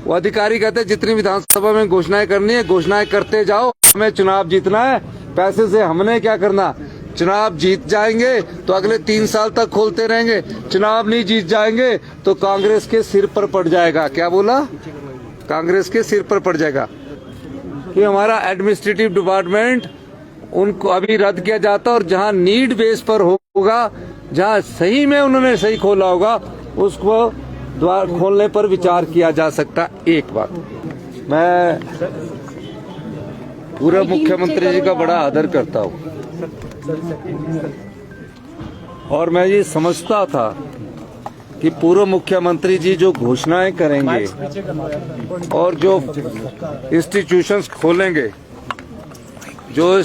वो अधिकारी कहते हैं जितनी विधानसभा में घोषणाएं करनी है घोषणाएं करते जाओ, हमें चुनाव जीतना है, पैसे से हमने क्या करना। चुनाव जीत जाएंगे तो अगले 3 साल तक खोलते रहेंगे, चुनाव नहीं जीत जाएंगे तो कांग्रेस के सिर पर पड़ जाएगा। क्या बोला? कांग्रेस के सिर पर पड़ जाएगा कि हमारा एडमिनिस्ट्रेटिव डिपार्टमेंट उनको अभी रद्द किया जाता और जहां नीड बेस पर होगा, जहां सही में उन्होंने सही खोला होगा, उसको द्वार खोलने पर विचार किया जा सकता। एक बात, मैं पूर्व मुख्यमंत्री जी का बड़ा आदर करता हूं और मैं ये समझता था कि पूर्व मुख्यमंत्री जी जो घोषणाएं करेंगे और जो इंस्टीट्यूशंस खोलेंगे, जो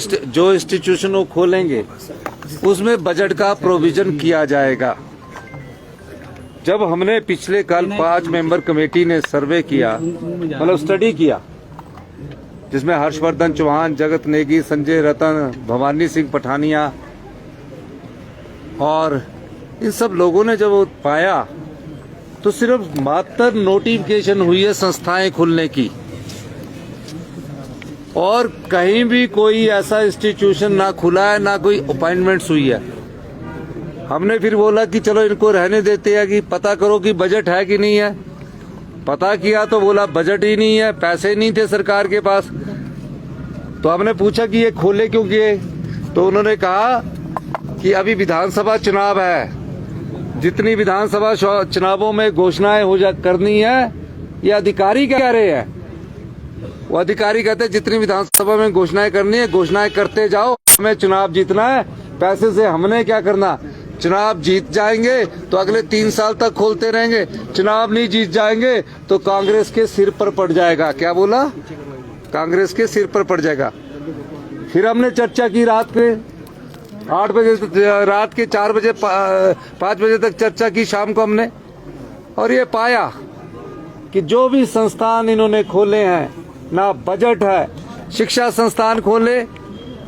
इंस्टीट्यूशन वो खोलेंगे उसमें बजट का प्रोविजन किया जाएगा। जब हमने पिछले कल 5 मेंबर कमेटी ने सर्वे किया, मतलब स्टडी किया, जिसमें हर्षवर्धन चौहान, जगत नेगी, संजय रतन, भवानी सिंह पठानिया और इन सब लोगों ने जब पाया तो सिर्फ मात्र नोटिफिकेशन हुई है संस्थाएं खुलने की और कहीं भी कोई ऐसा इंस्टीट्यूशन ना खुला है, ना कोई अपॉइंटमेंट्स हुई है। हमने फिर बोला कि चलो इनको रहने देते हैं कि पता करो कि बजट है कि नहीं है। पता किया तो बोला बजट ही नहीं है, पैसे नहीं थे सरकार के पास। तो हमने पूछा कि ये खोले क्यों किए, तो उन्होंने कहा कि अभी विधानसभा चुनाव है, जितनी विधानसभा चुनावों में घोषणाएं करनी है, ये अधिकारी कह रहे हैं। वो अधिकारी कहते हैं जितनी विधानसभा में घोषणाएं करनी है घोषणाएं करते जाओ, हमें चुनाव जीतना है, पैसे से हमने क्या करना। चुनाव जीत जाएंगे तो अगले 3 साल तक खोलते रहेंगे, चुनाव नहीं जीत जाएंगे तो कांग्रेस के सिर पर पड़ जाएगा। क्या बोला? कांग्रेस के सिर पर पड़ जाएगा। फिर हमने चर्चा की रात के 8 बजे, रात के 4 बजे 5 बजे तक चर्चा की शाम को हमने, और ये पाया कि जो भी संस्थान इन्होंने खोले हैं, ना बजट है, शिक्षा संस्थान खोले,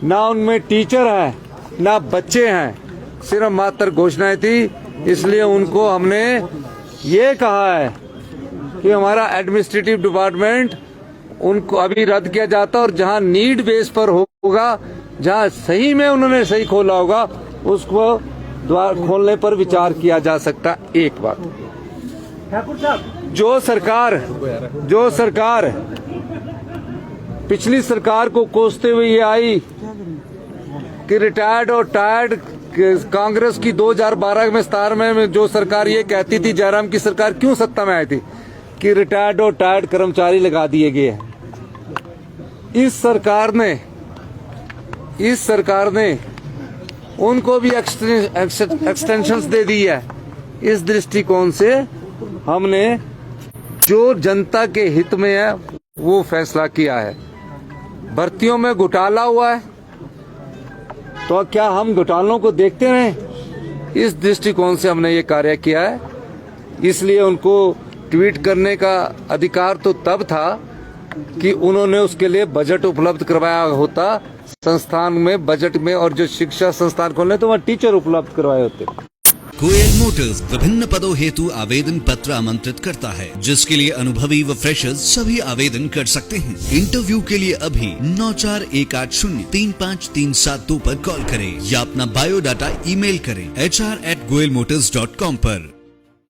ना उनमें टीचर है, ना बच्चे हैं, सिर्फ मात्र घोषणाएं थी। इसलिए उनको हमने ये कहा है कि हमारा एडमिनिस्ट्रेटिव डिपार्टमेंट उनको अभी रद्द किया जाता और जहां नीड बेस पर होगा, जहां सही में उन्होंने सही खोला होगा, उसको द्वार खोलने पर विचार किया जा सकता। एक बात, ठाकुर साहब, जो सरकार पिछली सरकार को कोसते हुए ये आई कि रिटायर्ड और टायर्ड, कांग्रेस की 2012 में 17 में जो सरकार ये कहती थी, जयराम की सरकार क्यों सत्ता में आई थी कि रिटायर्ड और टायर्ड कर्मचारी लगा दिए गए हैं। इस सरकार ने उनको भी एक्सटेंशंस दे दी है। इस दृष्टिकोण से हमने जो जनता के हित में है वो फैसला किया है। भर्तियों में घोटाला हुआ है तो क्या हम घोटालों को देखते रहें? इस दृष्टिकोण से हमने ये कार्य किया है। इसलिए उनको ट्वीट करने का अधिकार तो तब था कि उन्होंने उसके लिए बजट उपलब्ध करवाया होता संस्थान में, बजट में, और जो शिक्षा संस्थान खोलने तो वहाँ टीचर उपलब्ध करवाए होते। गोयल मोटर्स विभिन्न पदों हेतु आवेदन पत्र आमंत्रित करता है, जिसके लिए अनुभवी व फ्रेशर्स सभी आवेदन कर सकते हैं। इंटरव्यू के लिए अभी 9418035372 पर कॉल करें या अपना बायोडाटा ईमेल करें hr@goyalmotors.com पर।